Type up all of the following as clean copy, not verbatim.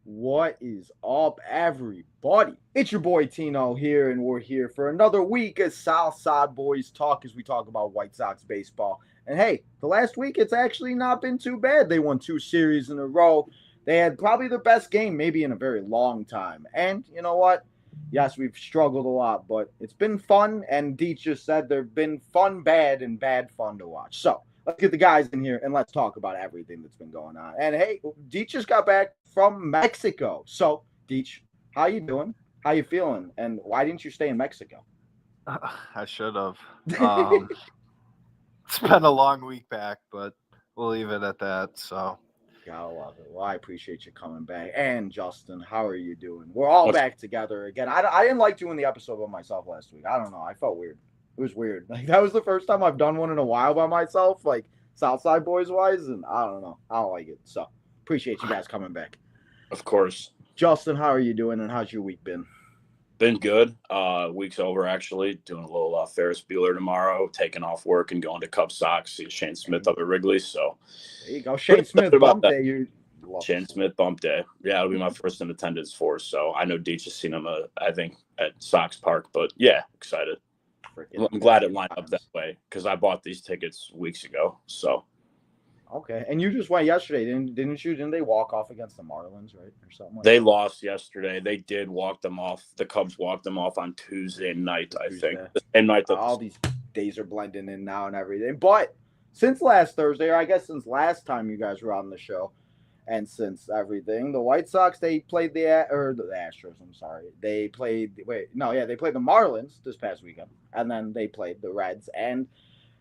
What is up, everybody? It's your boy Tino here, and we're here for another week of Southside Boys Talk as we talk about White Sox baseball. And hey, the last week it's actually not been too bad. They won two series in a row. They had probably the best game maybe in a very long time. And you know what? Yes, we've struggled a lot, but it's been fun. And Deets just said there have been fun, bad, and bad fun to watch. So let's get the guys in here and let's talk about everything that's been going on. And hey, Deech just got back from Mexico. So, Deech, how you doing? How you feeling? And why didn't you stay in Mexico? I should have. It's been a long week back, but we'll leave it at that. So, Gotta love it. Well, I appreciate you coming back. And Justin, how are you doing? We're all What's back together again. I didn't like doing the episode by myself last week. I don't know. I felt weird. It was weird. Like that was the first time I've done one in a while by myself, like Southside Boys wise, and I don't know. I don't like it. So appreciate you guys coming back. of course, Justin, how are you doing? And how's your week been? been good. Week's over actually. Doing a little Ferris Bueller tomorrow. Taking off work and going to Cub Sox. See Shane Smith up at Wrigley. So There you go. Shane Smith about bump that. day. You love Shane Smith bump day. Yeah, it'll be my first in attendance for. So I know Deech has seen him. I think at Sox Park. But yeah, excited. freaking I'm glad it lined up that way because I bought these tickets weeks ago. So Okay, and you just went yesterday, didn't you? Didn't they walk off against the Marlins, right, or something like they that? lost yesterday. They did walk them off. The Cubs walked them off on Tuesday night. I think Tuesday. the same night that All these days are blending in now and everything. But since last Thursday, or I guess since last time you guys were on the show, and since everything, the White Sox they played the Astros. I'm sorry, they played. Wait, no, yeah, they played the Marlins this past weekend, and then they played the Reds. And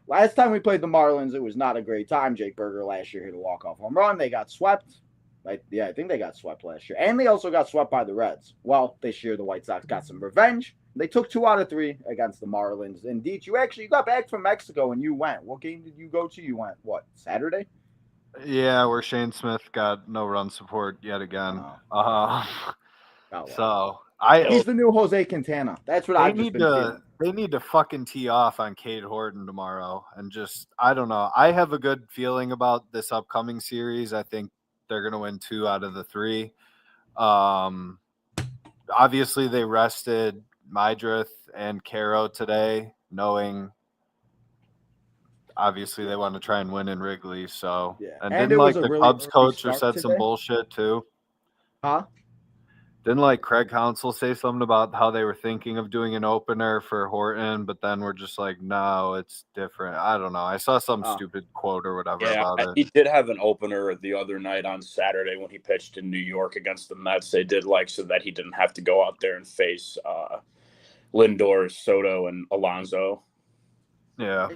last time we played the Marlins, it was not a great time. Jake Berger last year hit a walk-off home run. They got swept. I think they got swept last year. And they also got swept by the Reds. Well, this year the White Sox got some revenge. They took 2 out of 3 against the Marlins. Indeed, you got back from Mexico and you went. What game did you go to? You went, what, Saturday? yeah, where Shane Smith got no run support yet again. Oh, well. So He's the new Jose Quintana. That's what they I've just need been to feeling. they need to fucking tee off on Cade Horton tomorrow, and just I don't know. I have a good feeling about this upcoming series. I think they're gonna win 2 out of the 3. Um, Obviously they rested Mydrith and Caro today, knowing obviously they want to try and win in Wrigley. So Yeah. and And didn't it was like a the really Cubs early coach or start said some today. bullshit too. Huh? Didn't like Craig Counsell say something about how they were thinking of doing an opener for Horton, but then we're just like, no, it's different. I don't know. I saw some Oh. stupid quote or whatever Yeah, about it. he did have an opener the other night on Saturday when he pitched in New York against the Mets. They did like so that he didn't have to go out there and face Lindor, Soto, and Alonso. Yeah.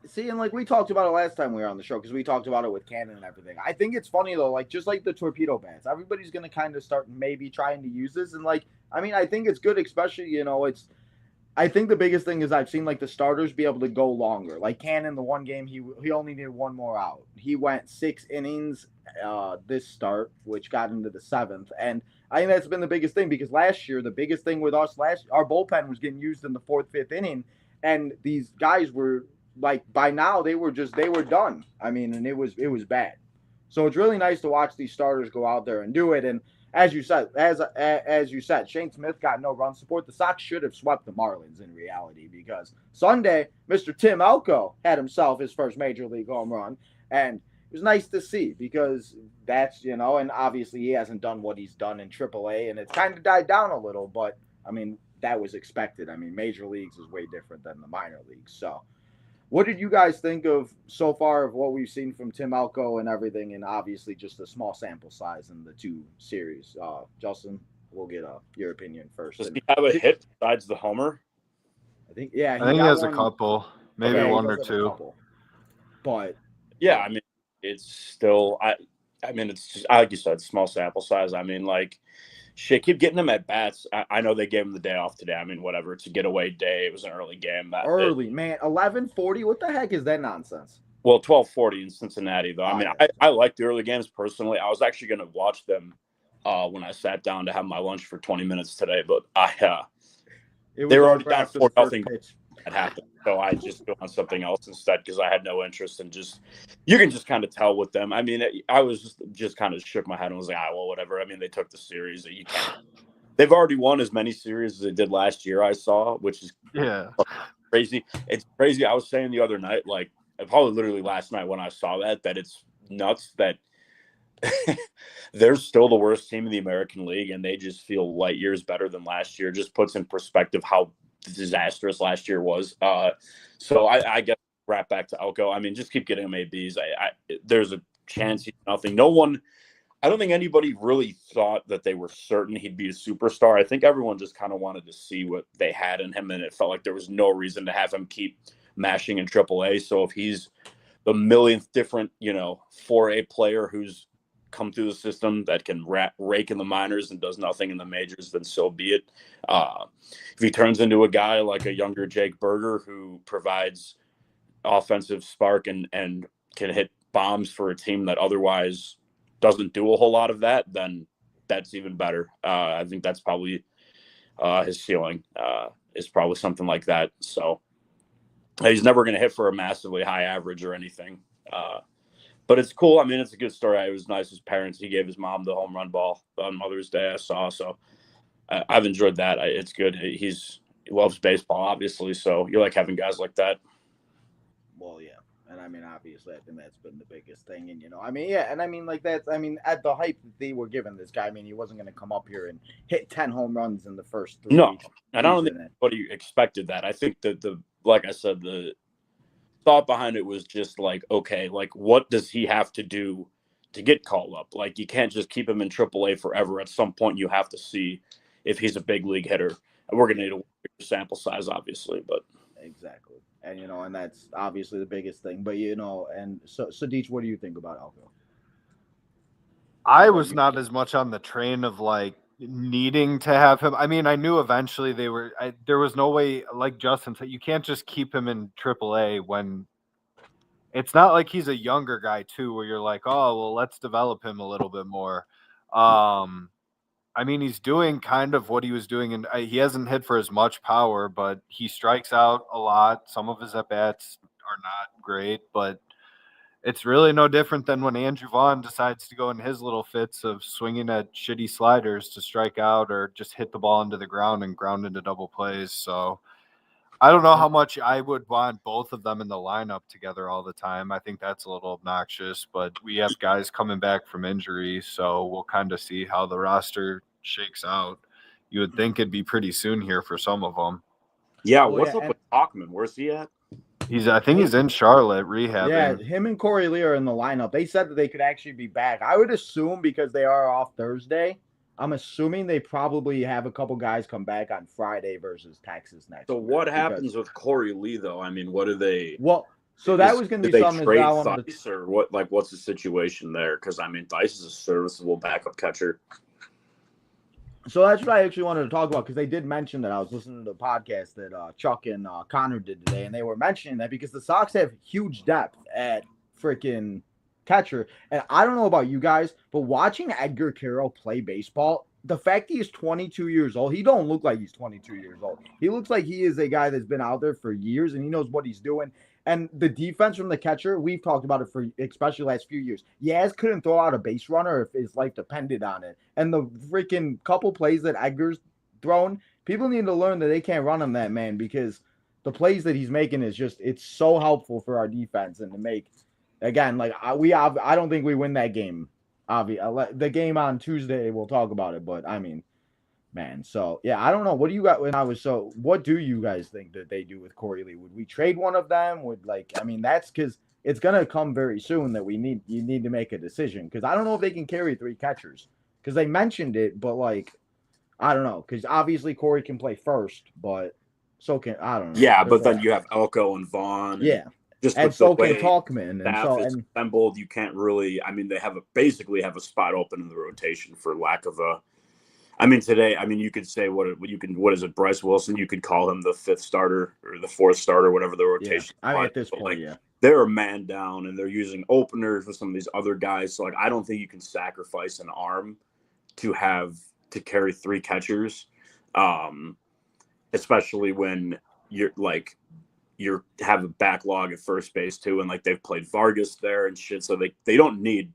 See, and like we talked about it last time we were on the show because we talked about it with Cannon and everything. I think it's funny though, like just like the torpedo bats, everybody's gonna kind of start maybe trying to use this, and like I mean, I think it's good, especially it's. I think the biggest thing is I've seen like the starters be able to go longer. Like Cannon, the one game he only needed one more out. He went 6 innings this start, which got into the 7th, and I think that's been the biggest thing because last year the biggest thing with us our bullpen was getting used in the 4th, 5th inning, and these guys were like by now they were done. I mean, and it was bad. So it's really nice to watch these starters go out there and do it. And as you said, Shane Smith got no run support. The Sox should have swept the Marlins in reality because Sunday, Mr. Tim Elko had himself his first major league home run, and it was nice to see because that's and obviously he hasn't done what he's done in AAA, and it's kind of died down a little, but I mean that was expected. I mean, major leagues is way different than the minor leagues. So, what did you guys think of so far of what we've seen from Tim Elko and everything, and obviously just a small sample size in the 2 series? Justin, we'll get your opinion first. Does he have a hit besides the homer? I think, yeah, I think he got has one, a couple, maybe yeah, he one does or have a two. couple. But Yeah, I mean, it's still I mean, it's just like you said, small sample size. I mean, like shit, keep getting them at bats. I know they gave him the day off today. I mean, whatever. It's a getaway day. It was an early game. man, 11:40. What the heck is that nonsense? Well, 12:40 in Cincinnati, though. I mean, yeah. I like the early games personally. I was actually going to watch them when I sat down to have my lunch for 20 minutes today, but It was they were already over down after the first 4-0. pitch. that happened. So I just go on something else instead because I had no interest in just. You can just kind of tell with them. I mean, I was just kind of shook my head and was like, well, whatever. I mean, they took the series. You can't. They've already won as many series as they did last year. I saw, which is crazy. It's crazy. I was saying the other night, like probably literally last night when I saw that it's nuts that they're still the worst team in the American League, and they just feel light years better than last year. Just puts in perspective how disastrous last year was. So I guess wrap back to Elko. I mean, just keep getting him ABs. There's a chance he's nothing. No one. I don't think anybody really thought that they were certain he'd be a superstar. I think everyone just kind of wanted to see what they had in him, and it felt like there was no reason to have him keep mashing in AAA. So if he's the millionth different, 4A player who's come through the system that can rake in the minors and does nothing in the majors, then so be it. If he turns into a guy like a younger Jake Berger who provides offensive spark and can hit bombs for a team that otherwise doesn't do a whole lot of that, then that's even better. I think that's probably his ceiling is probably something like that. So he's never going to hit for a massively high average or anything. But it's cool. I mean, it's a good story. It was nice. His parents, he gave his mom the home run ball on Mother's Day, I saw. So I've enjoyed that. It's good. He loves baseball, obviously. So you like having guys like that. Well, yeah. And I mean, obviously, I think that's been the biggest thing. And, I mean, yeah. And I mean, like that's, I mean, at the hype that they were giving this guy, I mean, he wasn't going to come up here and hit 10 home runs in the first 3 weeks. No, and I don't think anybody expected that. I think that like I said, the thought behind it was just like, okay, like what does he have to do to get called up? Like you can't just keep him in AAA forever. At some point, you have to see if he's a big league hitter. And we're going to need a bigger sample size, obviously, but exactly. And, and that's obviously the biggest thing. But, and so, Deech, what do you think about Elko? I was not as much on the train of like needing to have him. I mean, I knew eventually there was no way, like Justin said, you can't just keep him in AAA when it's not like he's a younger guy too, where you're like, oh, well, let's develop him a little bit more. I mean, he's doing kind of what he was doing, and he hasn't hit for as much power, but he strikes out a lot. Some of his at-bats are not great, but it's really no different than when Andrew Vaughn decides to go in his little fits of swinging at shitty sliders to strike out or just hit the ball into the ground and ground into double plays. So I don't know how much I would want both of them in the lineup together all the time. I think that's a little obnoxious, but we have guys coming back from injury, so we'll kind of see how the roster shakes out. You would think it'd be pretty soon here for some of them. Yeah, what's up with Hockman? Where's he at? I think he's in Charlotte rehabbing. Yeah, him and Corey Lee are in the lineup. They said that they could actually be back. I would assume because they are off Thursday, I'm assuming they probably have a couple guys come back on Friday versus Texas next. So what happens with Corey Lee though? I mean, what do they? Well, so that was going to be something. Trade Theis or what? Like, what's the situation there? Because I mean, Theis is a serviceable backup catcher. So that's what I actually wanted to talk about because they did mention that. I was listening to the podcast that Chuck and Connor did today, and they were mentioning that because the Sox have huge depth at freaking catcher. And I don't know about you guys, but watching Edgar Carroll play baseball, the fact he is 22 years old, he don't look like he's 22 years old. He looks like he is a guy that's been out there for years and he knows what he's doing. And the defense from the catcher, we've talked about it for especially last few years. Yaz couldn't throw out a base runner if his life depended on it. And the freaking couple plays that Edgar's thrown, people need to learn that they can't run on that man because the plays that he's making is just, it's so helpful for our defense and to make. Again, like I don't think we win that game. The game on Tuesday, we'll talk about it. But I mean, man. So yeah, I don't know. What do you got? What do you guys think that they do with Corey Lee? Would we trade one of them? That's because it's gonna come very soon that you need to make a decision. Because I don't know if they can carry 3 catchers. Because they mentioned it, but I don't know. Because obviously Corey can play first, but so can I don't know. Yeah, but then you have Elko and Vaughn. Yeah. Just and so can Talkman. And assembled, you can't really. I mean, they basically have a spot open in the rotation for lack of a. I mean, today. I mean, you could say what is it? Bryce Wilson. You could call him the 5th starter or the 4th starter, whatever the rotation. Yeah. I mean, at this point, yeah, they're a man down, and they're using openers with some of these other guys. So, I don't think you can sacrifice an arm to carry 3 catchers, especially when you have a backlog at first base too, and like they've played Vargas there and shit, so they don't need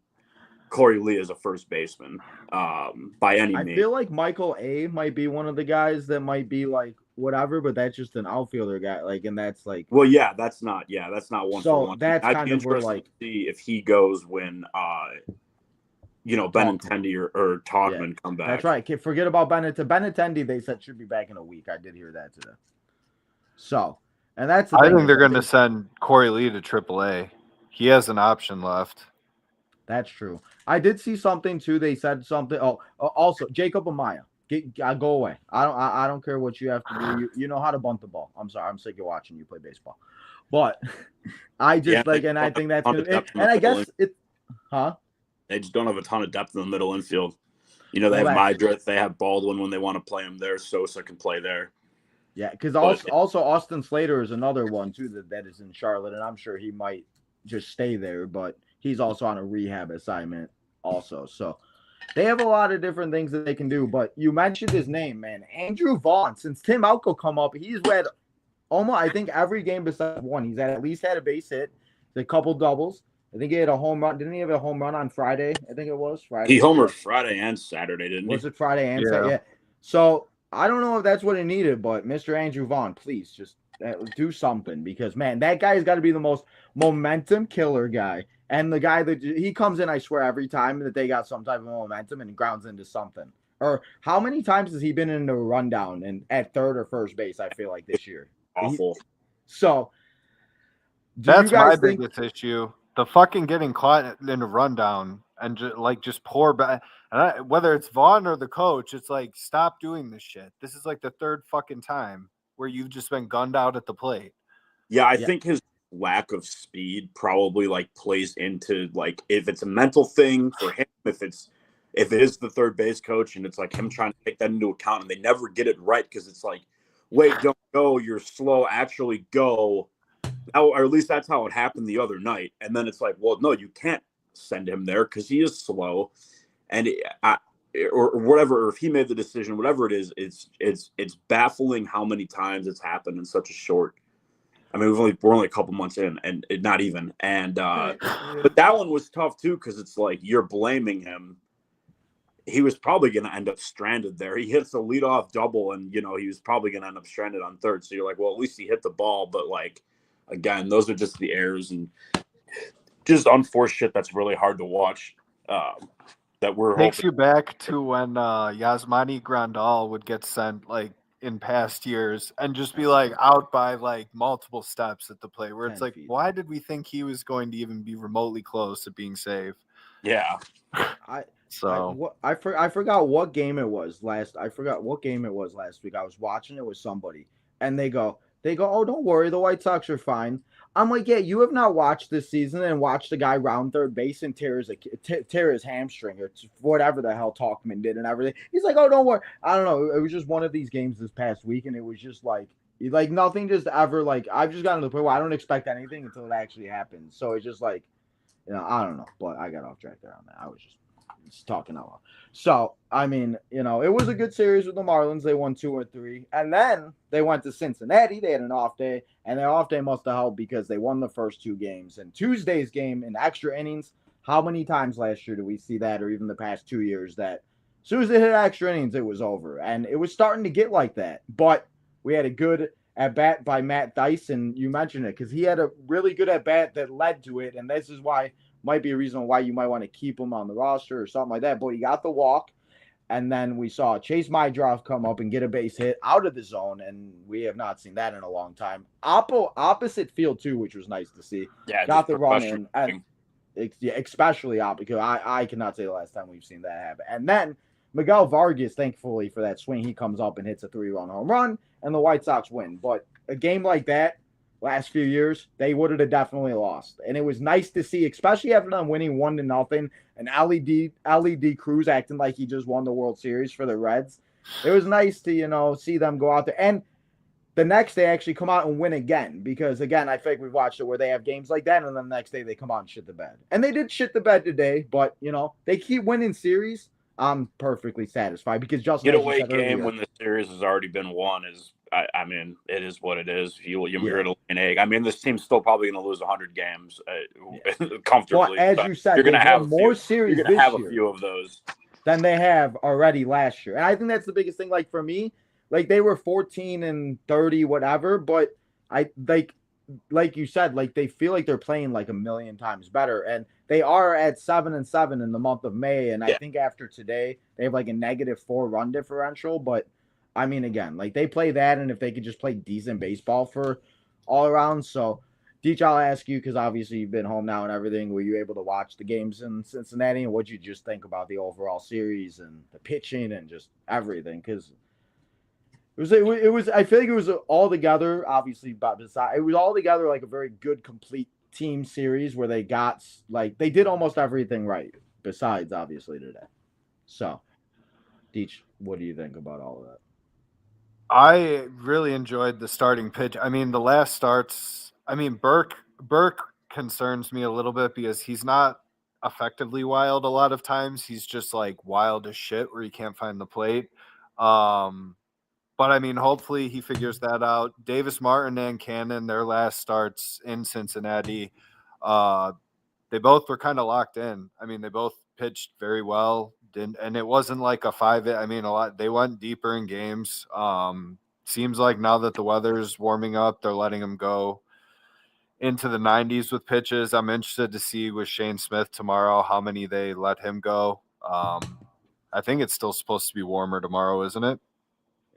Corey Lee as a first baseman by any means. I feel like Michael A might be one of the guys that might be like whatever, but that's just an outfielder guy. Like, and that's like, well, that's not one so for one. that's I'd kind be of where interested like to see if he goes when Benintendi or Togman come back. That's right. Forget about Benintendi. They said should be back in a week. I did hear that today. So, and that's the I thing think they're going to send Corey Lee to AAA. He has an option left. That's true. I did see something too. They said something. Oh, also Jacob Amaya. Go away. I don't care what you have to do. You know how to bunt the ball. I'm sorry. I'm sick of watching you play baseball. But I just and I think that's gonna. And I guess it. Huh? They just don't have a ton of depth in the middle infield. They have Mydrith, they have Baldwin when they want to play him there. Sosa can play there. Yeah, because also Austin Slater is another one too that is in Charlotte, and I'm sure he might just stay there, but he's also on a rehab assignment also. So they have a lot of different things that they can do. But you mentioned his name, man, Andrew Vaughn. Since Tim Elko come up, he's read almost I think every game besides one. He's at least had a base hit, a couple doubles. I think he had a home run. Didn't he have a home run on Friday? I think it was Friday. He homered Friday and Saturday, didn't he? Was it Friday and Saturday? Yeah. So I don't know if that's what he needed, but Mr. Andrew Vaughn, please just do something because, man, that guy has got to be the most momentum killer guy. And the guy that he comes in, I swear, every time that they got some type of momentum and grounds into something. Or how many times has he been in a rundown and at third or first base, I feel like this year? Awful. So that's my biggest issue. The fucking getting caught in a rundown and just pour back. Whether it's Vaughn or the coach, it's like, stop doing this shit. This is like the third fucking time where you've just been gunned out at the plate. Yeah, I think his lack of speed probably like plays into like if it's a mental thing for him, if it is the third base coach and it's like him trying to take that into account and they never get it right because it's like, wait, don't go, you're slow, actually go. Or at least that's how it happened the other night. And then it's like, well, no, you can't send him there because he is slow. And or whatever, or if he made the decision, whatever it is, it's baffling how many times it's happened in such a short. I mean, we're only a couple months in, and not even. And but that one was tough too because it's like you're blaming him. He was probably going to end up stranded there. He hits a leadoff double, and he was probably going to end up stranded on third. So you're like, well, at least he hit the ball, but like. Again, those are just the errors and just unforced shit that's really hard to watch. That takes you back to when Yasmani Grandal would get sent like in past years and just be like out by like multiple steps at the plate where it's like, why did we think he was going to even be remotely close to being safe? Yeah. I forgot what game it was last. I forgot what game it was last week. I was watching it with somebody, and they go, oh, don't worry, the White Sox are fine. I'm like, yeah, you have not watched this season and watched the guy round third base and tear his hamstring or whatever the hell Talkman did and everything. He's like, oh, don't worry. I don't know. It was just one of these games this past week, and it was just like nothing just ever like I've just gotten to the point where I don't expect anything until it actually happens. So it's just like, I don't know. But I got off track there on that. I was just talking out loud. So, I mean, it was a good series with the Marlins. They won 2 or 3. And then they went to Cincinnati. They had an off day. And their off day must have helped because they won the first 2 games. And Tuesday's game in extra innings, how many times last year do we see that, or even the past 2 years, that as soon as they hit extra innings, it was over. And it was starting to get like that. But we had a good at-bat by Matt Dyson. You mentioned it because he had a really good at-bat that led to it. And this is why might be a reason why you might want to keep him on the roster or something like that. But he got the walk, and then we saw Chase Mydrov come up and get a base hit out of the zone, and we have not seen that in a long time. Opposite field, too, which was nice to see. Yeah, got the run in, and especially because I cannot say the last time we've seen that happen. And then Miguel Vargas, thankfully, for that swing, he comes up and hits a 3-run home run, and the White Sox win. But a game like that, last few years, they would have definitely lost. And it was nice to see, especially after them winning 1-0 and LED Cruz acting like he just won the World Series for the Reds. It was nice to, see them go out there. And the next day actually come out and win again. Because, again, I think we've watched it where they have games like that, and then the next day they come out and shit the bed. And they did shit the bed today, but, they keep winning series. I'm perfectly satisfied because Justin getaway game when the series has already been won is I mean, it is what it is. You're here to lay an egg. I mean, this team's still probably going to lose 100 games comfortably. Well, as you said, you're going to have more series this have year a few of those than they have already last year. And I think that's the biggest thing. Like for me, like they were 14 and 30, whatever, but I like you said, like they feel like they're playing like a million times better. And they are at 7-7 in the month of May. And I think after today, they have like a -4 run differential. But I mean, again, like they play that, and if they could just play decent baseball for all around. So Deech, I'll ask you, because obviously you've been home now and everything. Were you able to watch the games in Cincinnati? And what'd you just think about the overall series and the pitching and just everything? Because it was. I feel like it was all together. Obviously, but it was all together like a very good, complete team series where they got like they did almost everything right. Besides, obviously today. So, Deech, what do you think about all of that? I really enjoyed the starting pitch. I mean, the last starts. I mean, Burke concerns me a little bit because he's not effectively wild a lot of times. He's just like wild as shit where he can't find the plate. But I mean, hopefully he figures that out. Davis Martin and Cannon, their last starts in Cincinnati, they both were kind of locked in. I mean, they both pitched very well. And it wasn't like a 5. I mean, they went deeper in games. Seems like now that the weather's warming up, they're letting them go into the 90s with pitches. I'm interested to see with Shane Smith tomorrow how many they let him go. I think it's still supposed to be warmer tomorrow, isn't it?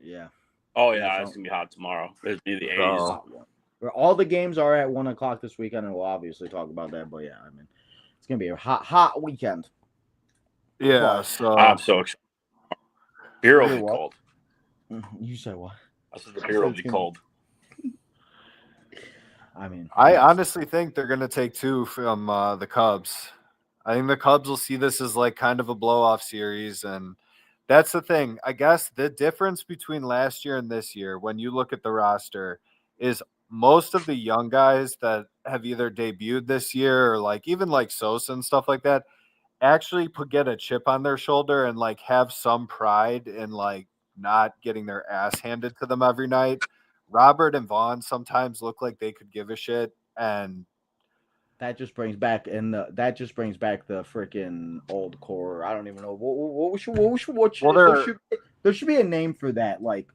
Yeah. Oh yeah, it's gonna be hot tomorrow. It'll be the 80s. All the games are at 1:00 this weekend, and we'll obviously talk about that. But yeah, I mean, it's gonna be a hot weekend. Yeah, so I'm so excited. Beer will be cold. You said what? I said the beer will be cold. I mean, I honestly think they're going to take 2 from the Cubs. I think the Cubs will see this as like kind of a blow-off series, and that's the thing. I guess the difference between last year and this year, when you look at the roster, is most of the young guys that have either debuted this year or like even like Sosa and stuff like that actually get a chip on their shoulder and like have some pride in like not getting their ass handed to them every night. Robert and Vaughn sometimes look like they could give a shit, and that just brings back the freaking old core. I don't even know there should be a name for that. Like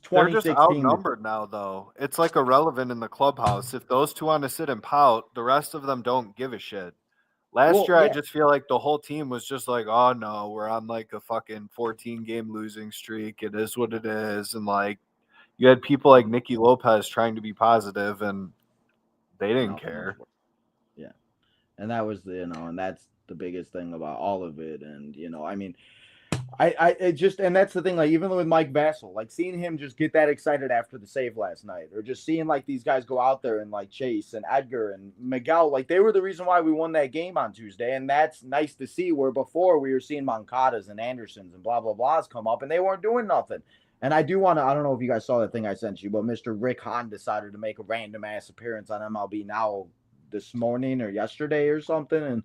2016. They're just outnumbered now, though. It's like irrelevant in the clubhouse. If those two want to sit and pout, the rest of them don't give a shit. Last year, I just feel like the whole team was just like, oh, no, we're on like a fucking 14-game losing streak. It is what it is. And like, you had people like Nicky Lopez trying to be positive, and they didn't care. Yeah. And that was, and that's the biggest thing about all of it. And, I mean, and that's the thing, like, even with Mike Vassell, like, seeing him just get that excited after the save last night, or just seeing, like, these guys go out there and, like, Chase and Edgar and Miguel, like, they were the reason why we won that game on Tuesday, and that's nice to see, where before we were seeing Moncadas and Andersons and blah, blah, blahs come up, and they weren't doing nothing. And I do want to, I don't know if you guys saw that thing I sent you, but Mr. Rick Hahn decided to make a random-ass appearance on MLB Now this morning or yesterday or something, and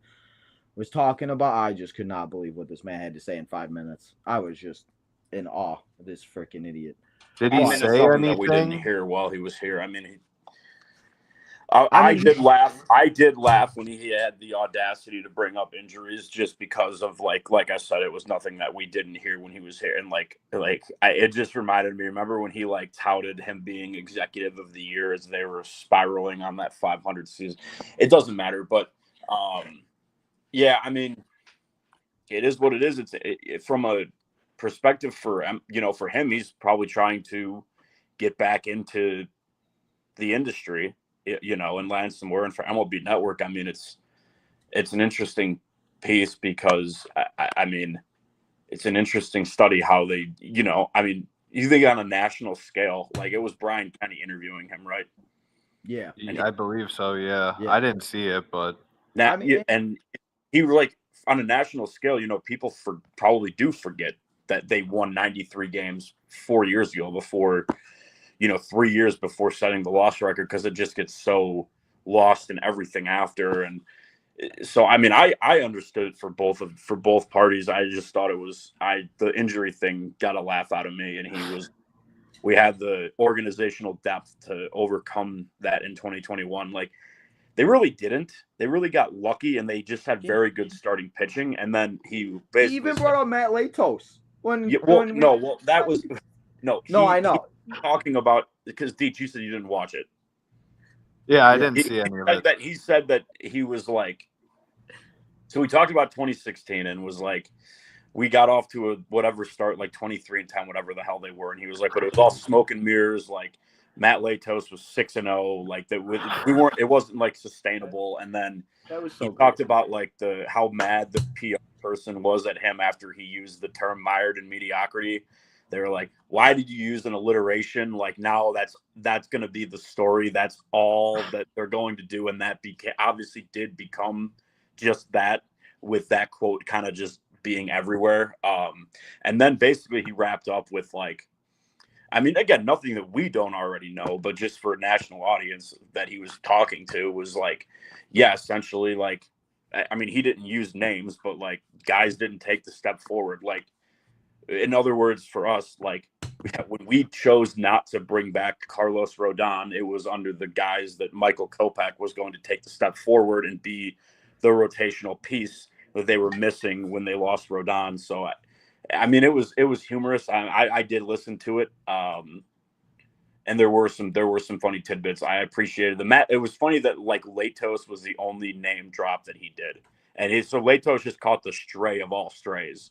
was talking about, I just could not believe what this man had to say in 5 minutes. I was just in awe of this freaking idiot. Did he say anything that we didn't hear while he was here? I mean, I did laugh. I did laugh when he had the audacity to bring up injuries, just because of like I said, it was nothing that we didn't hear when he was here, and it just reminded me. Remember when he like touted him being executive of the year as they were spiraling on that 500 season? It doesn't matter, but yeah, I mean, it is what it is. It's from a perspective for him, he's probably trying to get back into the industry, and land somewhere. And for MLB Network, I mean, it's an interesting piece because I mean, it's an interesting study how they, I mean, you think on a national scale, like it was Brian Kenny interviewing him, right? Yeah, I believe so. Yeah, I didn't see it, but now, and he like on a national scale, people probably do forget that they won 93 games 4 years ago before, 3 years before setting the loss record, because it just gets so lost in everything after. And so, I mean, I understood it for both parties. I just thought it was the injury thing got a laugh out of me, and he was we had the organizational depth to overcome that in 2021. Like, they really didn't. They really got lucky, and they just had very good starting pitching. And then he basically even brought up Matt Latos that was no. I know. Talking about, because Deech, you said you didn't watch it. Yeah, I didn't see any of it. He said that he was like, so we talked about 2016 and was like, we got off to a whatever start, like 23-10, whatever the hell they were, and he was like, but it was all smoke and mirrors. Like, Matt Latos was 6-0. Like, that we weren't. It wasn't like sustainable. And then he talked about like how mad the PR person was at him after he used the term mired in mediocrity. They were like, why did you use an alliteration? Like, now that's going to be the story. That's all that they're going to do. And that obviously did become just that, with that quote kind of just being everywhere. And then basically he wrapped up with like, I mean, again, nothing that we don't already know, but just for a national audience that he was talking to was like, yeah, essentially, like, I mean, he didn't use names, but like, guys didn't take the step forward. Like, in other words, for us, like, when we chose not to bring back Carlos Rodon, it was under the guise that Michael Kopech was going to take the step forward and be the rotational piece that they were missing when they lost Rodon. So, I mean, it was humorous. I did listen to it, and there were some funny tidbits. I appreciated the It was funny that like Latos was the only name drop that he did, and so Latos just caught the stray of all strays.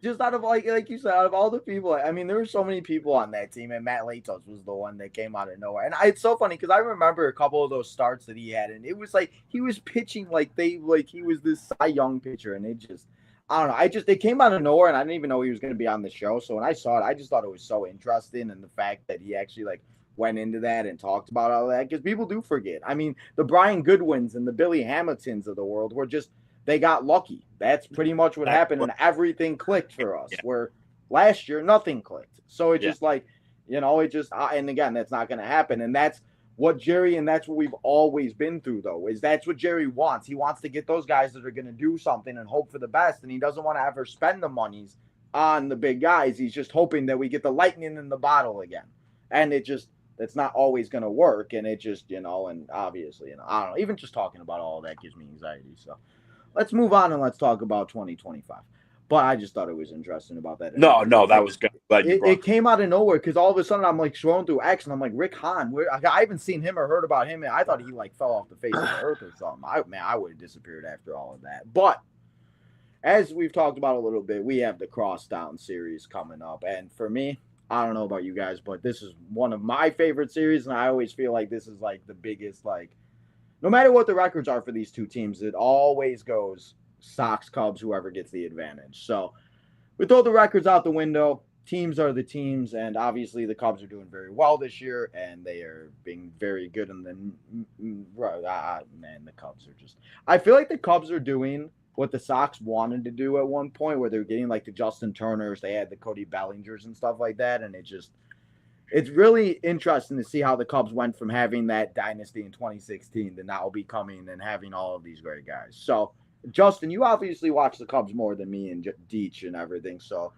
Just out of like you said, out of all the people, I mean, there were so many people on that team, and Matt Latos was the one that came out of nowhere. And it's so funny because I remember a couple of those starts that he had, and it was like he was pitching like he was this Cy Young pitcher, and it just, I don't know, it came out of nowhere, and I didn't even know he was going to be on the show. So when I saw it, I just thought it was so interesting, and the fact that he actually like went into that and talked about all that, because people do forget. I mean, the Brian Goodwins and the Billy Hamiltons of the world were just. They got lucky. That's pretty much what happened, and everything clicked for us. Yeah. Where last year nothing clicked. So it just like, it just and again, that's not going to happen. And that's what Jerry, and that's what we've always been through, though, is that's what Jerry wants. He wants to get those guys that are going to do something and hope for the best, and he doesn't want to ever spend the monies on the big guys. He's just hoping that we get the lightning in the bottle again, and that's not always going to work. And it just, and obviously, I don't know. Even just talking about all of that gives me anxiety. So. Let's move on and let's talk about 2025. But I just thought it was interesting about that. No, that was good. It came out of nowhere because all of a sudden I'm like scrolling through X and I'm like, Rick Hahn, I haven't seen him or heard about him. And I thought he like fell off the face of the earth or something. I would have disappeared after all of that. But as we've talked about a little bit, we have the Crosstown series coming up. And for me, I don't know about you guys, but this is one of my favorite series. And I always feel like this is like the biggest, like, no matter what the records are for these two teams, it always goes Sox, Cubs, whoever gets the advantage. So we throw the records out the window. Teams are the teams, and obviously the Cubs are doing very well this year, and they are being very good. And then, the Cubs are just – I feel like the Cubs are doing what the Sox wanted to do at one point, where they're getting like the Justin Turners, they had the Cody Bellingers and stuff like that, and it's really interesting to see how the Cubs went from having that dynasty in 2016 to now becoming and having all of these great guys. So, Justin, you obviously watch the Cubs more than me and Deech and everything. So,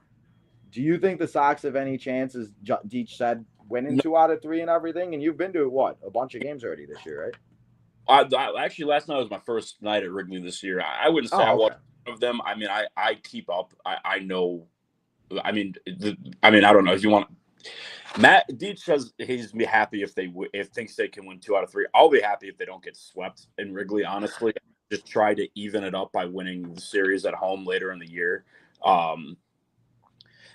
do you think the Sox have any chances, Deech said, winning 2 out of 3 and everything? And you've been to, a bunch of games already this year, right? Actually, last night was my first night at Wrigley this year. I wouldn't say I watched of them. I mean, I keep up. I know. I mean, I don't know if you want – Matt Deech says he's be happy if thinks they can win 2 out of 3. I'll be happy if they don't get swept in Wrigley. Honestly, just try to even it up by winning the series at home later in the year.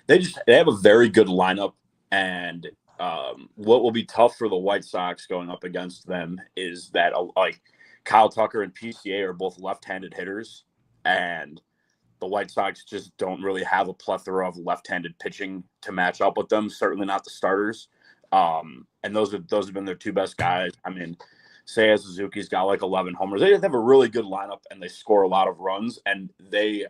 They have a very good lineup, and what will be tough for the White Sox going up against them is that like Kyle Tucker and PCA are both left-handed hitters, and the White Sox just don't really have a plethora of left-handed pitching to match up with them. Certainly not the starters. And those have been their 2 best guys. I mean, Seiya Suzuki's got like 11 homers. They have a really good lineup, and they score a lot of runs. And they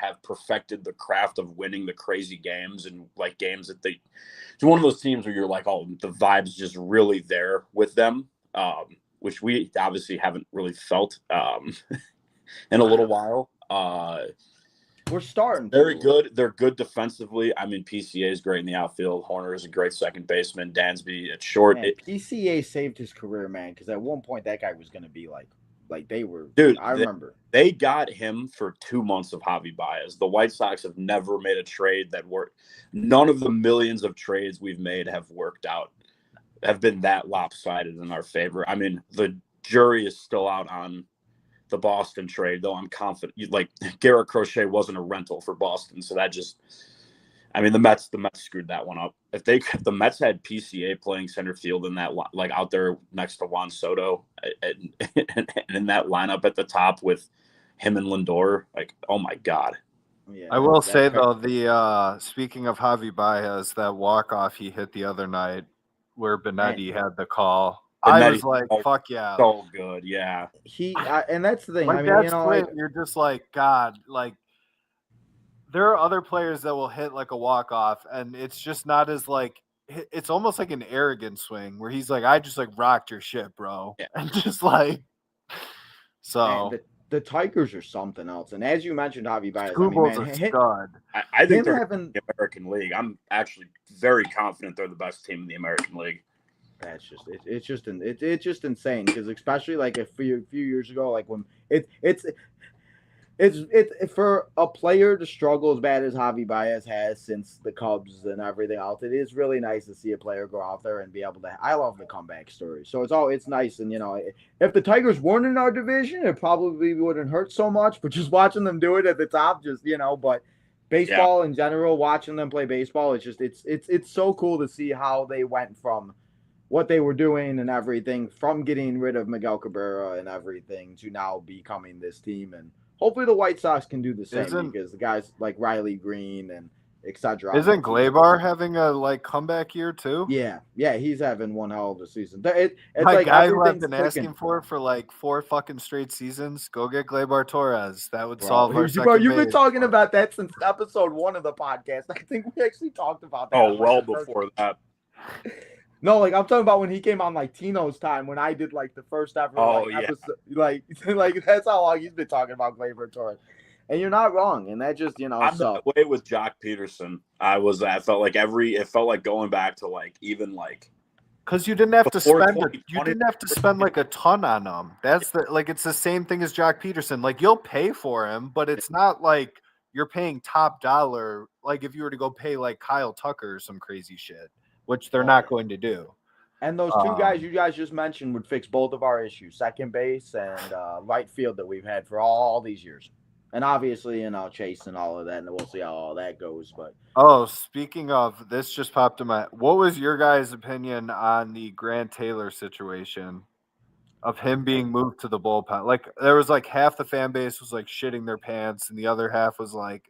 have perfected the craft of winning the crazy games, and like games that it's one of those teams where you're like, oh, the vibe's just really there with them, which we obviously haven't really felt in a little while. We're starting very to. good. They're good defensively. I mean, PCA is great in the outfield. Horner is a great second baseman. Dansby at short. Man, PCA saved his career, man, because at one point that guy was going to be like they were. Dude, I remember. They got him for 2 months of Javi Baez. The White Sox have never made a trade that worked. None of the millions of trades we've made have worked out, have been that lopsided in our favor. I mean, the jury is still out on the Boston trade, though I'm confident. Like, Garrett Crochet wasn't a rental for Boston, so that just, I mean, the Mets screwed that one up. If the Mets had PCA playing center field in that, like, out there next to Juan Soto and in that lineup at the top with him and Lindor, like, oh my God. Yeah, I will say though, the speaking of Javi Baez, that walk-off he hit the other night where Benetti had the call. I was like, fuck yeah. So good, yeah. And that's the thing. Like, I mean, you know, like, you're just like, God, like, there are other players that will hit like a walk-off, and it's just not as like, it's almost like an arrogant swing where he's like, I just like rocked your shit, bro. Yeah. And just like, so. Man, the Tigers are something else. And as you mentioned, Javi Baez, I mean, man, I think they're having the American League. I'm actually very confident they're the best team in the American League. That's just it's just insane, because especially like a few years ago, like when it's for a player to struggle as bad as Javi Baez has since the Cubs and everything else, it is really nice to see a player go out there and be able to. I love the comeback story, so it's nice. And you know, if the Tigers weren't in our division, it probably wouldn't hurt so much. But just watching them do it at the top, just, you know, but baseball in general, watching them play baseball, it's just it's so cool to see how they went from what they were doing and everything, from getting rid of Miguel Cabrera and everything to now becoming this team. And hopefully the White Sox can do the same, because the guys like Riley Green and etc. Isn't Gleyber having a like comeback year too? Yeah, he's having one hell of a season. It's my like guy who I've been asking for like 4 fucking straight seasons. Go get Gleyber Torres. That would solve our second You've been base. talking about that since episode 1 of the podcast. I think we actually talked about that. Oh, well before that. No, like I'm talking about when he came on like Tino's time, when I did like the first ever episode. Like that's how long he's been talking about Gleyber Torres. And you're not wrong, and that just, you know, I'm that way with Jock Peterson. I felt like going back to like even like, because you didn't have to spend like a ton on him. That's it's the same thing as Jock Peterson. Like, you'll pay for him, but it's not like you're paying top dollar. Like if you were to go pay like Kyle Tucker or some crazy shit, which they're not going to do. And those two guys you guys just mentioned would fix both of our issues: second base and right field that we've had for all these years. And obviously, you know, Chase and all of that, and we'll see how all that goes. But speaking of, this just popped in my. What was your guys' opinion on the Grant Taylor situation of him being moved to the bullpen? Like, there was like half the fan base was like shitting their pants, and the other half was like,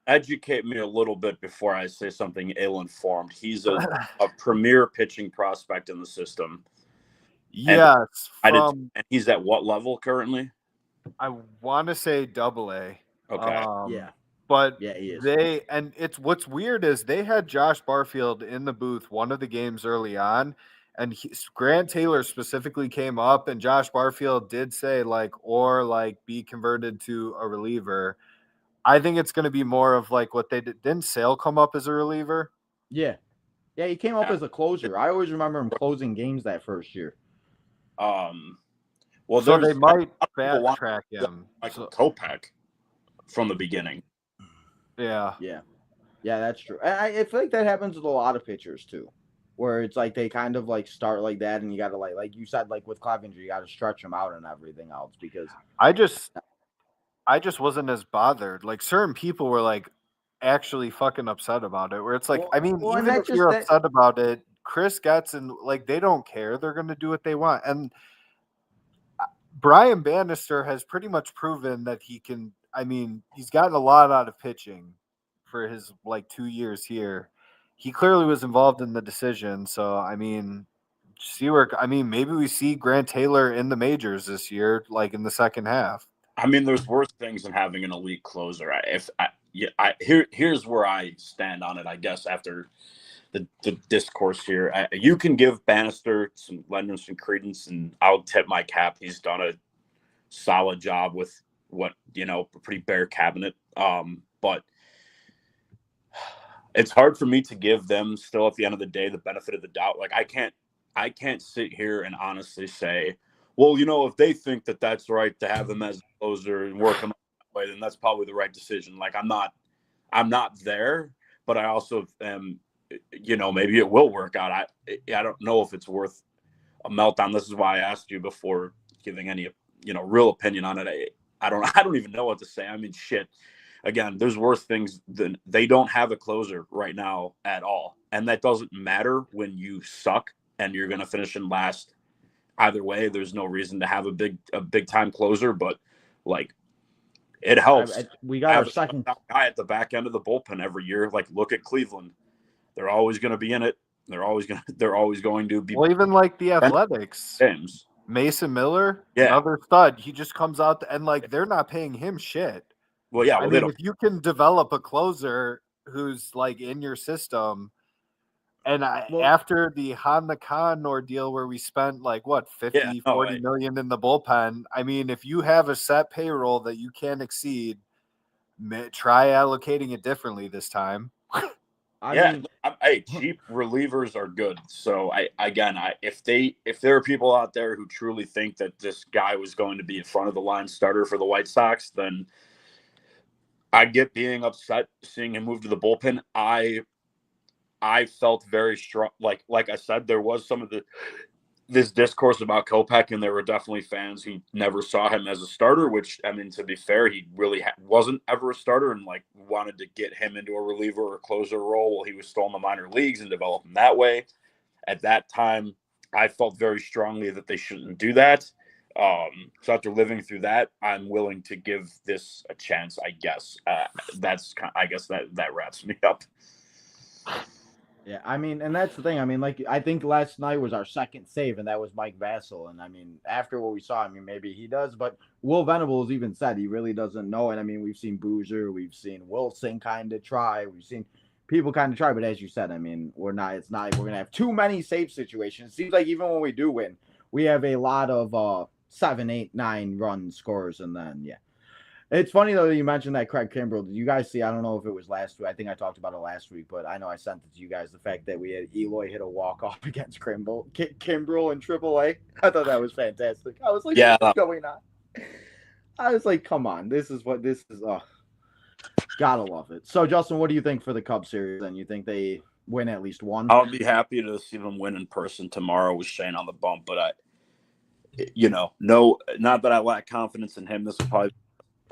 Educate me a little bit before I say something ill-informed. He's a premier pitching prospect in the system. Yes. And he's at what level currently? I want to say AA. Okay. But he is. What's weird is they had Josh Barfield in the booth one of the games early on, and Grant Taylor specifically came up, and Josh Barfield did say be converted to a reliever. I think it's going to be more of like what they did. Didn't Sale come up as a reliever? Yeah, he came up as a closer. I always remember him closing games that first year. Well, so they might backtrack him. Michael Kopech from the beginning. Yeah, that's true. I feel like that happens with a lot of pitchers too, where it's like they kind of like start like that, and you got to like you said, like with Clevenger, you got to stretch them out and everything else. Because I just wasn't as bothered. Like, certain people were like actually fucking upset about it. Where it's like, even if you're upset about it, Chris Getz and like they don't care. They're going to do what they want. And Brian Bannister has pretty much proven that he can. I mean, he's gotten a lot out of pitching for his like 2 years here. He clearly was involved in the decision. So I mean, maybe we see Grant Taylor in the majors this year, like in the second half. I mean, there's worse things than having an elite closer. Here's where I stand on it, I guess, after the discourse here. You can give Bannister some credence, and I'll tip my cap. He's done a solid job with what, a pretty bare cabinet. But it's hard for me to give them still at the end of the day the benefit of the doubt. Like I can't sit here and honestly say, well, if they think that that's right to have him as a closer and work him that way, then that's probably the right decision. Like I'm not there, but I also am, maybe it will work out. I don't know if it's worth a meltdown. This is why I asked you before giving any, real opinion on it. I don't even know what to say. I mean, shit. Again, there's worse things than they don't have a closer right now at all. And that doesn't matter when you suck and you're going to finish in last. Either way, there's no reason to have a big time closer, but like it helps. We got our second guy at the back end of the bullpen every year. Like look at Cleveland. They're always going to be in it. They're always going to be. Well, even like the Athletics. Games. Mason Miller, another stud. He just comes out and like they're not paying him shit. Well, yeah. I mean, if you can develop a closer who's like in your system, and after the Honda Khan ordeal where we spent like what 40 million in the bullpen, I mean, if you have a set payroll that you can't exceed, try allocating it differently this time. Cheap relievers are good. So if there are people out there who truly think that this guy was going to be a front of the line starter for the White Sox, then I get being upset seeing him move to the bullpen. I felt very strong. Like I said, there was some of this discourse about Kopech, and there were definitely fans who never saw him as a starter, which, I mean, to be fair, he really wasn't ever a starter and like wanted to get him into a reliever or closer role while he was still in the minor leagues and develop him that way. At that time, I felt very strongly that they shouldn't do that. So after living through that, I'm willing to give this a chance, I guess. That wraps me up. Yeah, I mean, and that's the thing. I mean, like, I think last night was our second save, and that was Mike Vassell. And I mean, after what we saw, I mean, maybe he does, but Will Venables even said he really doesn't know. And I mean, we've seen Boozer, we've seen Wilson kind of try, we've seen people kind of try, but as you said, I mean, we're not like we're gonna have too many save situations. It seems like even when we do win, we have a lot of 7, 8, 9 run scores, and then It's funny, though, that you mentioned that Craig Kimbrell. Did you guys see? I don't know if it was last week. I think I talked about it last week, but I know I sent it to you guys. The fact that we had Eloy hit a walk-off against Kimbrell in AAA. I thought that was fantastic. I was like, what's going on? I was like, come on. This is. Gotta love it. So, Justin, what do you think for the Cubs series? And you think they win at least one? I'll be happy to see them win in person tomorrow with Shane on the bump, but not that I lack confidence in him. This will probably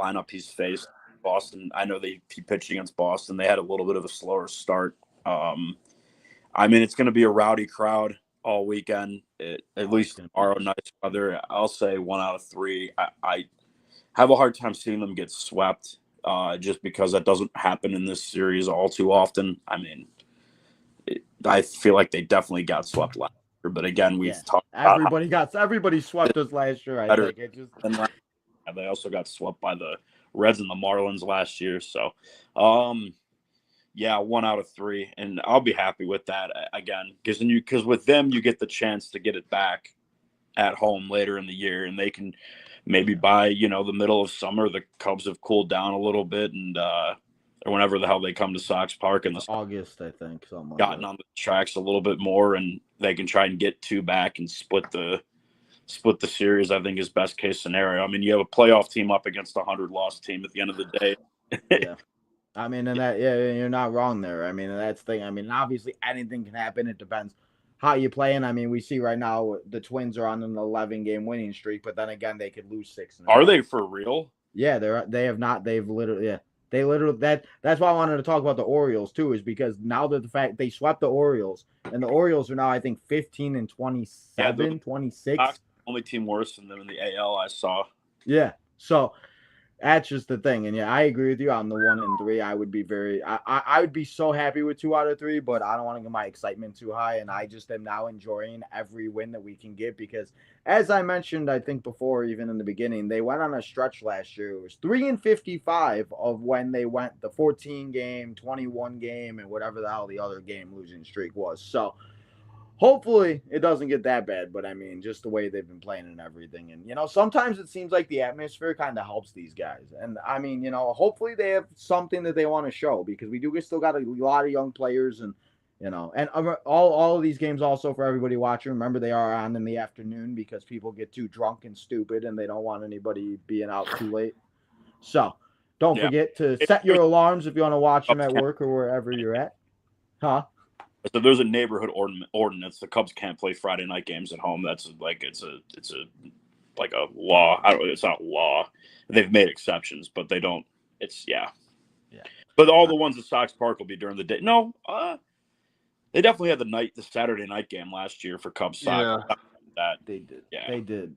lineup he's faced. Boston, I know he pitched against Boston. They had a little bit of a slower start. I mean, it's going to be a rowdy crowd all weekend, at least tomorrow. Nice weather. I'll say 1 out of 3. I have a hard time seeing them get swept just because that doesn't happen in this series all too often. I mean, I feel like they definitely got swept last year. But again, we've talked about everybody swept us last year. I think it just. They also got swept by the Reds and the Marlins last year. So, 1 out of 3. And I'll be happy with that again, because with them, you get the chance to get it back at home later in the year, and they can maybe by, the middle of summer, the Cubs have cooled down a little bit, and or whenever the hell they come to Sox Park in the August, I think, something like gotten that. On the tracks a little bit more, and they can try and get 2 back and split the series. I think is best case scenario. I mean, you have a playoff team up against a 100-loss team at the end of the day. Yeah. I mean, and you're not wrong there. I mean, that's the thing. I mean, obviously anything can happen. It depends how you play. And I mean, we see right now the Twins are on an 11-game winning streak, but then again, they could lose 6. Are they for real? Yeah, they've literally that's why I wanted to talk about the Orioles too, is because now that the fact they swept the Orioles, and the Orioles are now, I think, 15-27, 26. Only team worse than them in the AL I saw. Yeah. So that's just the thing. And I agree with you on the 1 and 3. I would be I would be so happy with 2 out of 3, but I don't want to get my excitement too high. And I just am now enjoying every win that we can get, because as I mentioned, I think before, even in the beginning, they went on a stretch last year. It was 3-55 of when they went the 14-game, 21-game, and whatever the hell the other game losing streak was. So hopefully it doesn't get that bad, but I mean, just the way they've been playing and everything. And, sometimes it seems like the atmosphere kind of helps these guys. And I mean, hopefully they have something that they want to show because we still got a lot of young players and, and all of these games also for everybody watching. Remember, they are on in the afternoon because people get too drunk and stupid and they don't want anybody being out too late. So don't forget to set your alarms if you want to watch them at work or wherever you're at. Huh? So there's a neighborhood ordinance. The Cubs can't play Friday night games at home. That's like it's a law. It's not law. They've made exceptions, but they don't. It's yeah. But all the ones at Sox Park will be during the day. No, they definitely had the Saturday night game last year for Cubs Sox. Yeah. That they did. Yeah. They did.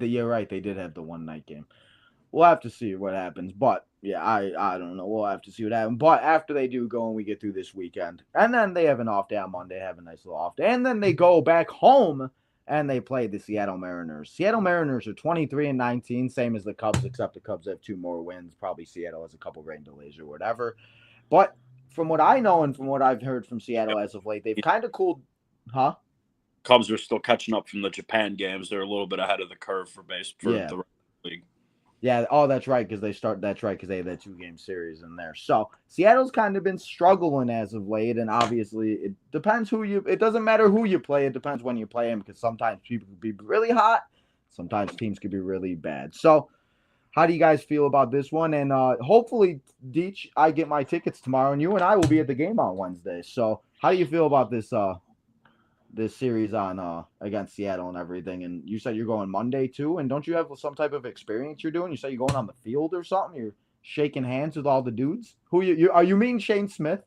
You're right. They did have the one night game. We'll have to see what happens, but yeah, I don't know. We'll have to see what happens. But after they do go and we get through this weekend, and then they have an off day on Monday, have a nice little off day, and then they go back home and they play the Seattle Mariners. Seattle Mariners are 23-19, same as the Cubs, except the Cubs have 2 more wins. Probably Seattle has a couple rain delays or whatever. But from what I know and from what I've heard from Seattle as of late, they've kind of cooled, huh? Cubs are still catching up from the Japan games. They're a little bit ahead of the curve for the league. Yeah, that's right, because they have that 2-game series in there. So Seattle's kind of been struggling as of late, and obviously it depends it doesn't matter who you play, it depends when you play them, because sometimes people can be really hot, sometimes teams can be really bad. So how do you guys feel about this one? And hopefully, Deech, I get my tickets tomorrow, and you and I will be at the game on Wednesday. So how do you feel about this series on against Seattle and everything? And you said you're going Monday too, and don't you have some type of experience you're doing? You said you're going on the field or something? You're shaking hands with all the dudes? Who you are you meeting Shane Smith?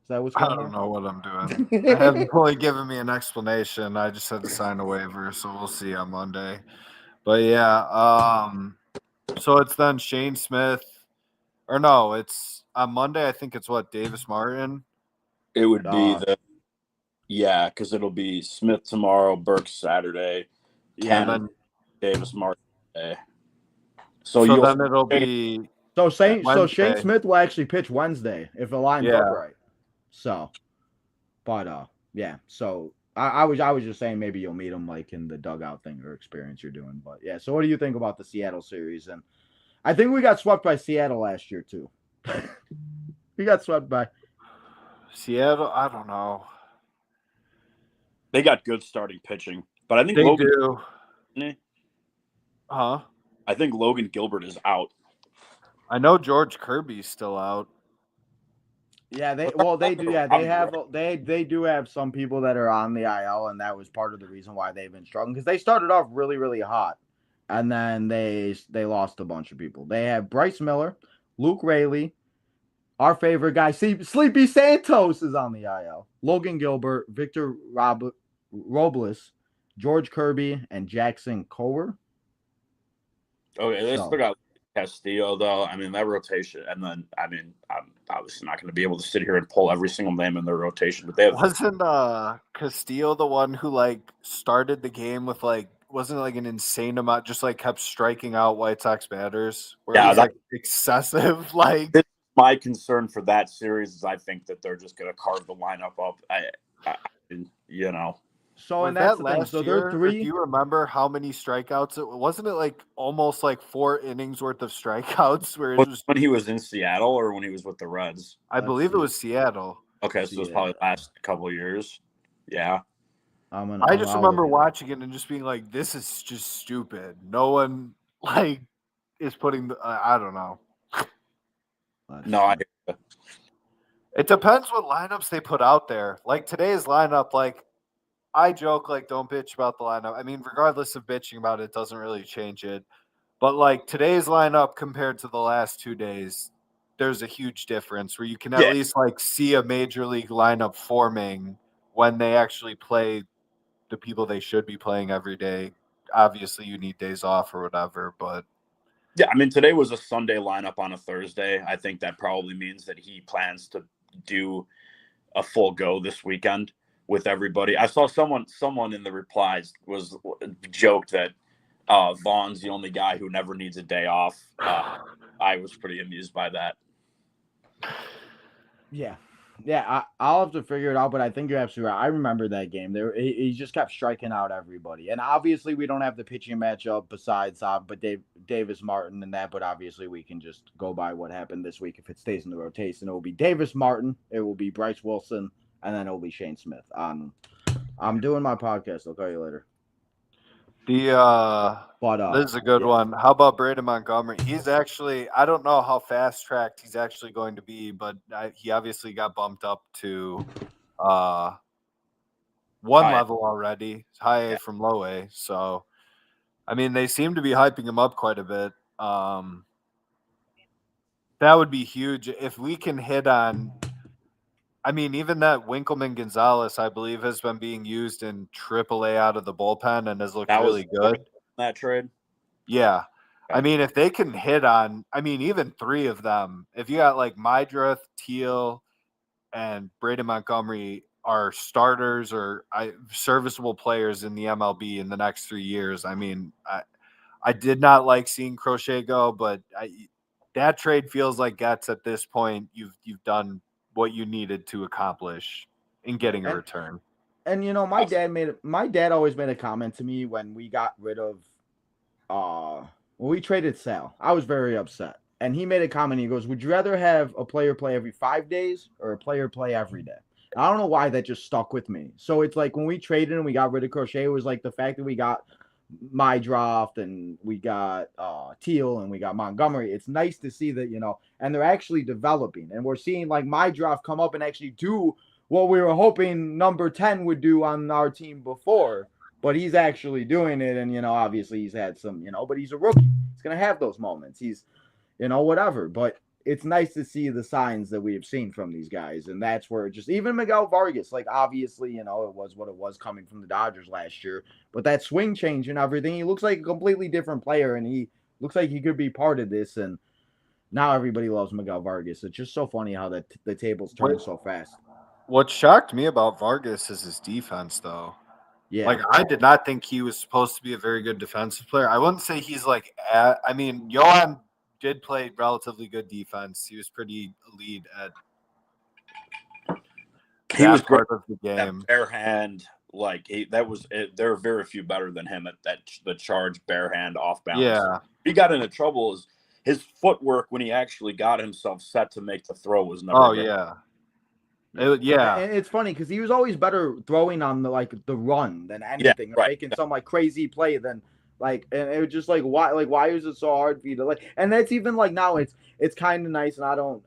Is that what's going on? I don't know what I'm doing. I haven't fully given me an explanation. I just had to sign a waiver, so we'll see on Monday. But yeah, so it's then Shane Smith, or no, it's on Monday. I think it's Davis Martin. It would be because it'll be Smith tomorrow, Burke Saturday, and Davis Martin Day. So then it'll be Shane Smith will actually pitch Wednesday if it lines up right. So, but yeah. So I was just saying maybe you'll meet him like in the dugout thing or experience you're doing. But yeah. So what do you think about the Seattle series? And I think we got swept by Seattle last year too. We got swept by Seattle. I don't know. They got good starting pitching, but I think they do. Huh? I think Logan Gilbert is out. I know George Kirby's still out. Yeah, they do. Yeah, they do have some people that are on the IL, and that was part of the reason why they've been struggling because they started off really, really hot, and then they lost a bunch of people. They have Bryce Miller, Luke Raley, our favorite guy, Sleepy Santos is on the IL. Logan Gilbert, Victor Robles, George Kirby, and Jackson Cower. Okay, they still got Castillo, though. I mean, that rotation. And then, I mean, I'm obviously not going to be able to sit here and pull every single name in their rotation. But they have... Wasn't Castillo the one who, started the game with, wasn't it, an insane amount, just, kept striking out White Sox batters? Where it was, excessive, My concern for that series is I think that they're just going to carve the lineup up. So and that's the thing. So year, they're 3. Do you remember how many strikeouts? Wasn't it almost 4 innings worth of strikeouts? Where it was when he was in Seattle or when he was with the Reds? I believe it was Seattle. Okay, so it was probably the last couple of years. Yeah. I just remember watching it and just being like, "This is just stupid." No one is putting. I don't know. No, it depends what lineups they put out there. Today's lineup, I joke, don't bitch about the lineup. I mean, regardless of bitching about it, doesn't really change it. But, today's lineup compared to the last 2 days, there's a huge difference where you can at least, see a major league lineup forming when they actually play the people they should be playing every day. Obviously, you need days off or whatever, but... Yeah, I mean, today was a Sunday lineup on a Thursday. I think that probably means that he plans to do a full go this weekend with everybody. I saw someone in the replies was joked that Vaughn's the only guy who never needs a day off. I was pretty amused by that. Yeah. Yeah, I'll have to figure it out, but I think you're absolutely right. I remember that game. He just kept striking out everybody, and obviously we don't have the pitching matchup besides but Davis Martin and that. But obviously we can just go by what happened this week. If it stays in the rotation, it will be Davis Martin, it will be Bryce Wilson, and then it will be Shane Smith. I'm doing my podcast. I'll call you later. This is a good one. How about Braden Montgomery? He's actually, I don't know how fast tracked he's actually going to be, but he obviously got bumped up to one level already, high A from low A. So, I mean, they seem to be hyping him up quite a bit. That would be huge if we can hit on. I mean, even that Winkleman Gonzalez, I believe, has been being used in AAA out of the bullpen and has looked really good. That trade? Yeah. I mean, if they can hit on, I mean, even three of them, if you got like Mydruth, Teal, and Braden Montgomery are starters or serviceable players in the MLB in the next 3 years, I mean, I did not like seeing Crochet go, but that trade feels like Getz at this point. You've done what you needed to accomplish in getting a return. And you know, my dad always made a comment to me when we got rid of when we traded Sal. I was very upset. And he made a comment. He goes, "Would you rather have a player play every 5 days or a player play every day?" I don't know why that just stuck with me. So it's like when we traded and we got rid of Crochet, it was like the fact that we got my draft and we got Teal and we got Montgomery. It's nice to see that, you know, and they're actually developing, and we're seeing like my draft come up and actually do what we were hoping number 10 would do on our team before, but he's actually doing it. And, you know, obviously he's had some, you know, but he's a rookie. He's going to have those moments. He's, you know, whatever, but it's nice to see the signs that we have seen from these guys. And that's where just even Miguel Vargas, like obviously, you know, it was what it was coming from the Dodgers last year, but that swing change and everything, he looks like a completely different player and he looks like he could be part of this. And now everybody loves Miguel Vargas. It's just so funny how the tables turn so fast. What shocked me about Vargas is his defense, though. Yeah. Like, I did not think he was supposed to be a very good defensive player. I wouldn't say he's like, I mean, Johan did play relatively good defense. He was pretty elite at he was part of the game. That bare hand, like there are very few better than him at the charge bare hand off balance. Yeah, he got into trouble. His footwork when he actually got himself set to make the throw was never. Oh good. Yeah. And it's funny because he was always better throwing on the run than anything, making some like crazy play than like, and it was just like why is it so hard for you to like? And that's even like now it's kind of nice, and I don't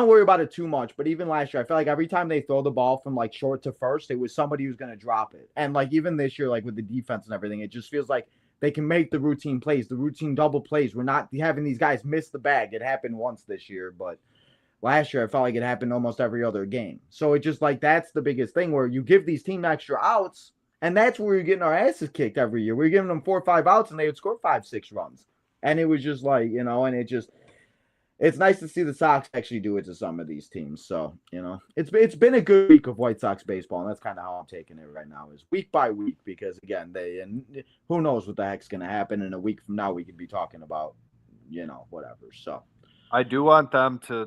worry about it too much. But even last year, I felt like every time they throw the ball from like short to first, it was somebody who's gonna drop it. And like even this year, like with the defense and everything, it just feels like they can make the routine plays, the routine double plays. We're not having these guys miss the bag. It happened once this year, but last year I felt like it happened almost every other game. So it just like that's the biggest thing where you give these team extra outs, and that's where we're getting our asses kicked every year. We're giving them 4 or 5 outs, and they would score 5, 6 runs. And it was just like, you know, and it's nice to see the Sox actually do it to some of these teams. So, you know, it's been a good week of White Sox baseball, and that's kind of how I'm taking it right now, is week by week, because again, and who knows what the heck's going to happen in a week from now. We could be talking about, you know, whatever. So I do want them to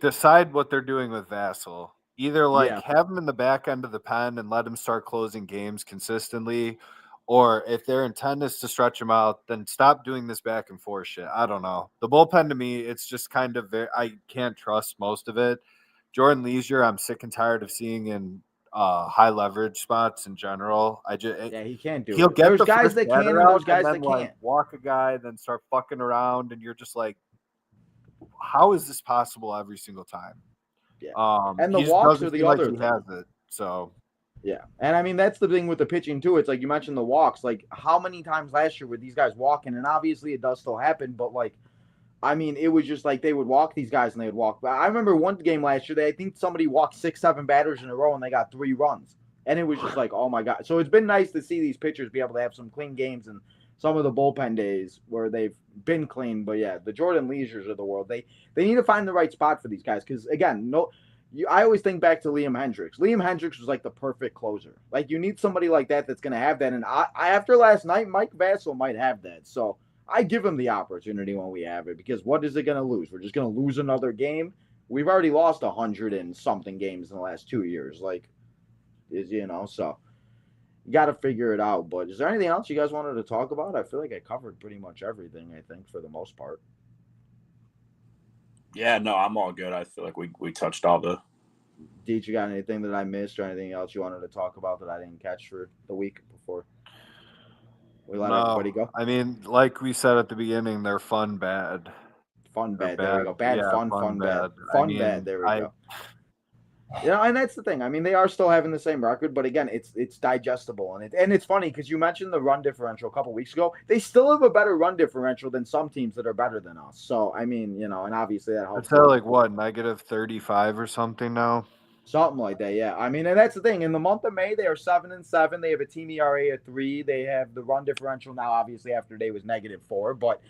decide what they're doing with Vassell. Either have him in the back end of the pen and let him start closing games consistently, or if their intent is to stretch him out, then stop doing this back and forth shit. I don't know. The bullpen to me, it's just kind of I can't trust most of it. Jordan Leisure, I'm sick and tired of seeing in high leverage spots in general. he can't do it. He'll get there's guys that can and there's guys that can't. Walk a guy, then start fucking around, and you're just like, how is this possible every single time? Yeah. And the walks are the other thing. He has it, so. Yeah. And I mean, that's the thing with the pitching too. It's like you mentioned the walks. Like how many times last year were these guys walking? And obviously it does still happen, but like, I mean, it was just like they would walk these guys and they would walk. I remember one game last year, I think somebody walked 6, 7 batters in a row and they got 3 runs. And it was just like, oh my God. So it's been nice to see these pitchers be able to have some clean games and some of the bullpen days where they've been clean. But yeah, the Jordan Leisures of the world, they need to find the right spot for these guys. Because again, I always think back to Liam Hendricks. Liam Hendricks was like the perfect closer. Like you need somebody like that that's going to have that. And after last night, Mike Vassell might have that. So I give them the opportunity when we have it, because what is it going to lose? We're just going to lose another game. We've already lost 100 and something games in the last 2 years. Like, so you got to figure it out. But is there anything else you guys wanted to talk about? I feel like I covered pretty much everything, I think, for the most part. Yeah, no, I'm all good. I feel like we touched all the. Deej, you got anything that I missed or anything else you wanted to talk about that I didn't catch for the week before we let everybody go? I mean, like we said at the beginning, they're fun bad. Fun They're bad. There we go. Bad, yeah, fun bad. bad. Fun bad. There we go. And that's the thing. I mean, they are still having the same record, but again, it's digestible, and it's funny because you mentioned the run differential a couple weeks ago. They still have a better run differential than some teams that are better than us. So I mean, and obviously that helps. It's at like what, -35 or something now. Something like that, yeah. I mean, and that's the thing. In the month of May, they are 7-7. They have a team ERA of 3. They have the run differential now. Obviously, after today was -4, but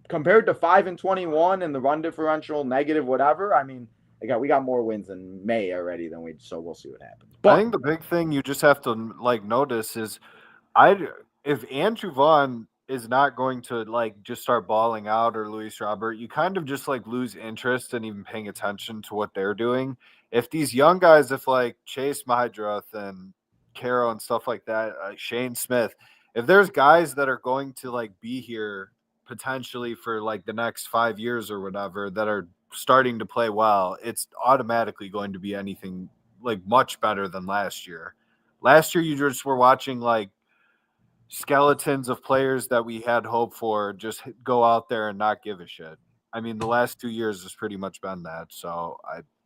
compared to 5-21 and the run differential negative whatever, I mean, again, we got more wins in May already than so we'll see what happens. But I think the big thing you just have to notice is, if Andrew Vaughn is not going to just start balling out, or Luis Robert, you kind of just lose interest in even paying attention to what they're doing. If these young guys, if Chase Mydroth and Caro and stuff like that, Shane Smith, if there's guys that are going to be here potentially for the next 5 years or whatever that are starting to play well, it's automatically going to be anything much better than last year. Last year, you just were watching skeletons of players that we had hope for just go out there and not give a shit. I mean, the last 2 years has pretty much been that. So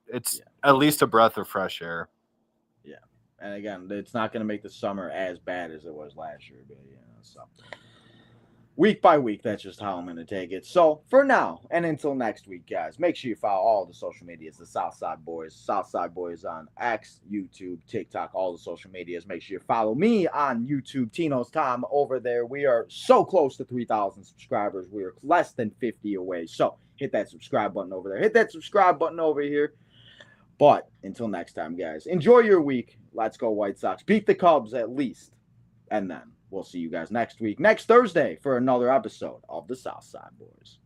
it's at least a breath of fresh air. Yeah. And again, it's not going to make the summer as bad as it was last year, but so week by week, that's just how I'm going to take it. So for now and until next week, guys, make sure you follow all the social medias, the Southside Boys on X, YouTube, TikTok, all the social medias. Make sure you follow me on YouTube, Tino's Tom over there. We are so close to 3,000 subscribers. We are less than 50 away. So hit that subscribe button over there. Hit that subscribe button over here. But until next time, guys, enjoy your week. Let's go White Sox. Beat the Cubs at least. And then we'll see you guys next week, next Thursday, for another episode of the Southside Boys.